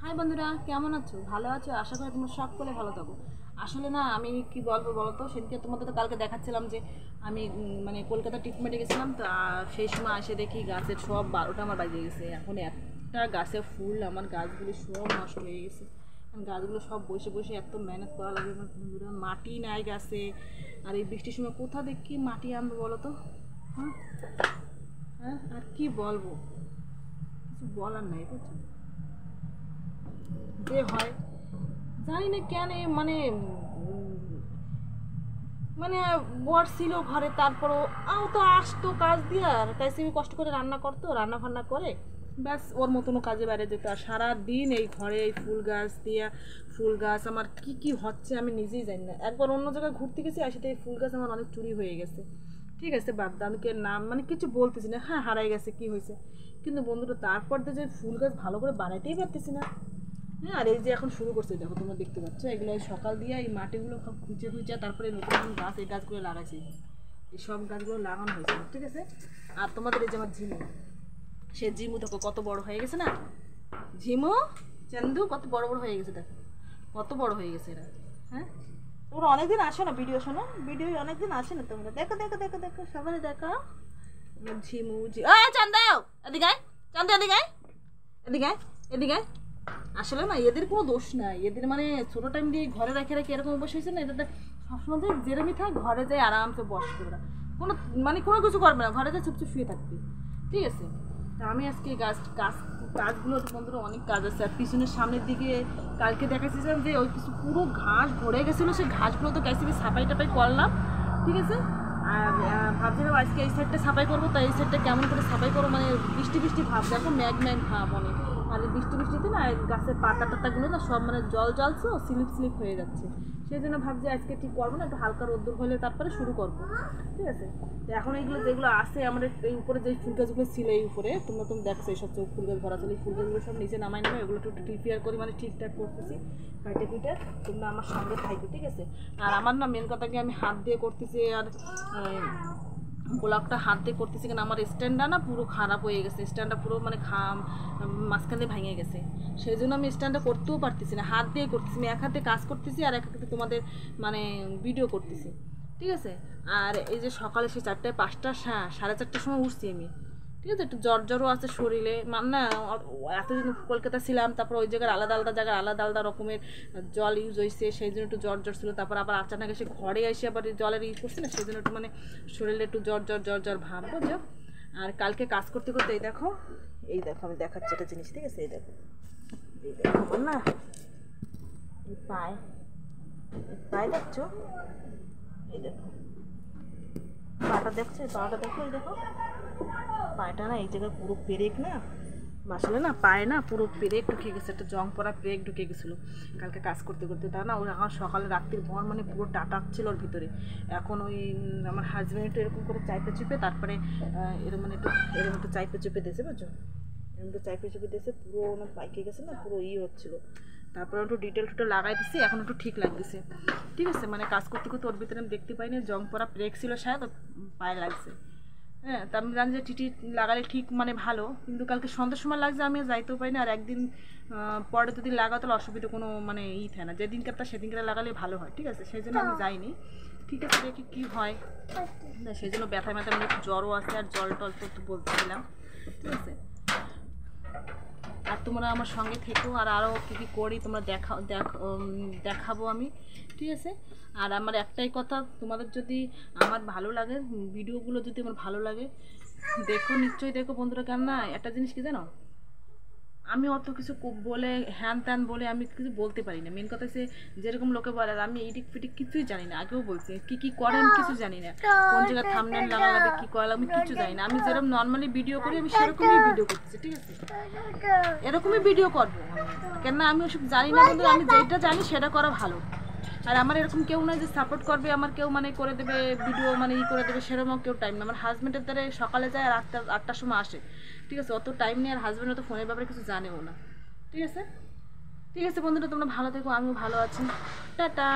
High বন্ধুরা, কেমন আছো? ভালো আছো? আশা করি তোমরা সকলে ভালো থাকো। আসলে না, আমি কি বলবো বলো তো, সেদিনকে তোমাদের তো কালকে দেখাচ্ছিলাম যে আমি মানে কলকাতা ট্রিটমেন্টে গেছিলাম। তো সেই সময় এসে দেখি গাছের সব 12টা আমার বাজে গেছে। এখন একটা গাছে ফুল, আমার গাছগুলো সব নষ্ট হয়ে গেছে। গাছগুলো সব বসে বসে এত মেহনত করা লাগে আমার বন্ধুরা, মাটি নাই গাছে। আর এই বৃষ্টির সময় কোথা দেখি মাটি আনবো বলো তো? হ্যাঁ হ্যাঁ, আর কি বলবো, কিছু বলার নাই বুঝছো। যে হয় জানি না কেন, মানে মানে বর ছিল ঘরে, তারপরও তো আসতো কাজ দিয়ে, আর তাইসে কষ্ট করে রান্না করতো, রান্না ফান্না করে ব্যাস ওর মতনও কাজে বাইরে যেত। আর সারাদিন এই ঘরে এই ফুল গাছ দিয়া, ফুল গাছ আমার কি কি হচ্ছে আমি নিজেই জানি না। একবার অন্য জায়গায় ঘুরতে গেছি, আর সেটা এই ফুল গাছ আমার অনেক চুরি হয়ে গেছে। ঠিক আছে, বাদ দাও, আমি কে নাম মানে কিছু বলতেছি না, হ্যাঁ হারাই গেছে কি হয়েছে। কিন্তু বন্ধুরা তারপর তো যে ফুল গাছ ভালো করে বানাইতেই পারতেছি না। হ্যাঁ, আর এই যে এখন শুরু করছে, দেখো তোমরা দেখতে পাচ্ছ, এগুলো সকাল দিয়ে এই মাটিগুলো সব খুঁজে খুঁজে তারপরে নতুন নতুন গাছ, এই গাছগুলো লাগাইছি। এই সব গাছগুলো লাগানো হয়েছে, ঠিক আছে। আর তোমাদের এই যে আমার ঝিমু, সে ঝিমু দেখো কত বড় হয়ে গেছে না। ঝিমু চান্দু কত বড় বড় হয়ে গেছে, দেখো কত বড় হয়ে গেছে এরা। হ্যাঁ, তোমরা অনেকদিন আসো না ভিডিও, শোনো ভিডিও অনেকদিন আসে না তোমরা, দেখো দেখো দেখো দেখো সবাই দেখো। ঝিমু চান্দাও এদিকে আয়, চান্দু এদিকে আয়, এদিকে আয়, এদিকে আয়। আসলে না, এদের কোনো দোষ নাই, এদের মানে ছোটো টাইম দিয়ে ঘরে রেখে রেখে এরকম অভ্যাস হয়েছে না। এদের সবসময় যেরমই থাক ঘরে যায় আরামসে বসবে ওরা, কোনো মানে কোনো কিছু করবে না, ঘরে যায় চুপচুপ শুয়ে থাকবে, ঠিক আছে। তা আমি আজকে গাছগুলো বন্ধুরা অনেক কাজ আছে। আর পিছনের সামনের দিকে কালকে দেখাচ্ছিলাম যে ওই কিছু পুরো ঘাস ভরে গেছিলো, সেই ঘাসগুলো তো গাছ থেকে সাফাই টাফাই করলাম, ঠিক আছে। আর ভাবছিলাম আজকে এই সাইডটা সাফাই করবো, তাই এই সাইডটা কেমন করে সাফাই করবো, মানে বৃষ্টি বৃষ্টি ভাব, দেখো ম্যাগ ম্যাগ ভাব অনেক। আর বৃষ্টি বৃষ্টিতে না গাছের পাতা টাতাগুলো না সব মানে জল জলছে, স্লিপ স্লিপ হয়ে যাচ্ছে। সেই জন্য ভাবছি আজকে ঠিক করবো না, একটু হালকা রোদ্দুর হলে তারপরে শুরু করবো, ঠিক আছে। তো এখন এইগুলো যেগুলো আছে আমাদের এই উপরে যে ফুল গাছগুলো ছিল, এই উপরে তোমরা দেখছো এই সব ফুল গাছ ভরা ছিল, এই ফুল গাছগুলো সব নিচে নামাই নামে এগুলো একটু প্রিপেয়ার করি, মানে ঠিকঠাক করতেছি কাটে পিটে। তোমরা আমার সঙ্গে থাকবে, ঠিক আছে। আর আমার না মেন কথা কি, আমি হাত দিয়ে করতেছি, আর ব্লগটা হাত দিয়ে করতেছি কেন, আমার স্ট্যান্ডটা না পুরো খারাপ হয়ে গেছে, স্ট্যান্ডটা পুরো মানে মাঝখানে ভেঙে গেছে। সেই জন্য আমি স্ট্যান্ডটা করতেও পারতেছি না, হাত দিয়ে করতেছি। আমি এক হাতে কাজ করতেছি আর এক হাতে তোমাদের মানে ভিডিও করতেছি, ঠিক আছে। আর এই যে সকালে সে 4টায় 5টা 4:30টার সময় উঠছি আমি, ঠিক আছে। একটু জ্বর জ্বরও আছে শরীরে, মানে না এতদিন কলকাতা ছিলাম, তারপর ওই জায়গার আলাদা আলাদা জায়গার আলাদা আলাদা রকমের জল ইউজ হয়েছে, সেই জন্য একটু জ্বর জ্বর ছিল। তারপর আবার আচানক এসে ঘরে এসে আবার জলের ইউজ করছি না, সেই জন্য একটু মানে শরীরে একটু জ্বর জ্বর জ্বর জ্বর ভাব, বুঝছো। আর কালকে কাজ করতে করতে এই দেখো আমি দেখাচ্ছি একটা জিনিস, ঠিক আছে। এই দেখো আমার না এই পায়ে দেখছো, এই দেখো পাটা দেখছো, পাটা দেখো, এই দেখো পায়েটা না এই জায়গায় পুরো পেরেক না, আসলে না পায়ে না পুরো পেরেক ঢুকে গেছে, একটা জং পড়া পেরেক ঢুকে গেছিলো কালকে কাজ করতে করতে। তা না ওই এখন সকালে রাত্রির ভর মানে পুরো টাটাচ্ছিল ওর ভিতরে। এখন ওই আমার হাজব্যান্ড একটু এরকম করে চাইপে চুপে, তারপরে এরকম মানে এরকম একটু চাইপে চুপে দিয়েছে, বুঝছো, এরকম একটু চাইপে চুপে দিয়েছে, পুরো না পাইকে গেছে না, পুরো হচ্ছিলো। তারপরে একটু ডিটেল টুটেল লাগাই দিচ্ছি, এখন একটু ঠিক লাগতেছে, ঠিক আছে। মানে কাজ করতে করতে ওর ভিতরে আমি দেখতে পাইনি, জং পড়া পেরেক ছিল শায়দ পায়ে লাগছে। হ্যাঁ, তা আমি জানি যে টিটি লাগালে ঠিক মানে ভালো, কিন্তু কালকে সন্ধ্যার সময় লাগছে, আমি যাইতেও পারিনি। আর একদিন পরে যদি লাগাও তাহলে অসুবিধা কোনো মানে থাকে না, যেদিনকে তার সেদিনকে লাগালে ভালো হয়, ঠিক আছে। সেই জন্য আমি যাইনি, ঠিক আছে, দেখি কী হয়। সেই জন্য ব্যথা মানে একটু জ্বরও আছে, আর জল টল তো একটু বলতেছিলাম, ঠিক আছে। আর তোমরা আমার সঙ্গে থেকো, আর আরও কী কী করি তোমরা দেখাবো আমি, ঠিক আছে। আর আমার একটাই কথা, তোমাদের যদি আমার ভালো লাগে, ভিডিওগুলো যদি আমার ভালো লাগে, দেখো নিশ্চয়ই দেখো বন্ধুরা। কেন না একটা জিনিস কি জানো, আমি অত কিছু বলে হ্যান ত্যান বলে আমি কিছু বলতে পারি না। মেন কথা হচ্ছে যেরকম লোকে বলে, আমি ইডিক ফিটিক কিছুই জানি না, আগেও বলছি কী কী করে আমি কিছু জানি না, কোন জায়গায় থাম্বনেল লাগাবে কী করা আমি কিছু জানি না। আমি যেরকম নর্মালি ভিডিও করি আমি সেরকমই ভিডিও করতেছি, ঠিক আছে, এরকমই ভিডিও করবো। কেননা আমি ওসব জানি না বন্ধু, আমি যেটা জানি সেটা করা ভালো। আর আমার এরকম কেউ নয় যে সাপোর্ট করবে, আমার কেউ মানে করে দেবে ভিডিও, মানে করে দেবে, সেরকম কেউ টাইম না। আমার হাজব্যান্ডের দ্বারা সকালে যায় আর 8টার সময় আসে, ঠিক আছে, অত টাইম নেই। আর হাজব্যান্ড তো ফোনের ব্যাপারে কিছু জানেও না, ঠিক আছে। ঠিক আছে বন্ধুরা, তোমরা ভালো থেকো, আমিও ভালো আছি, টাটা।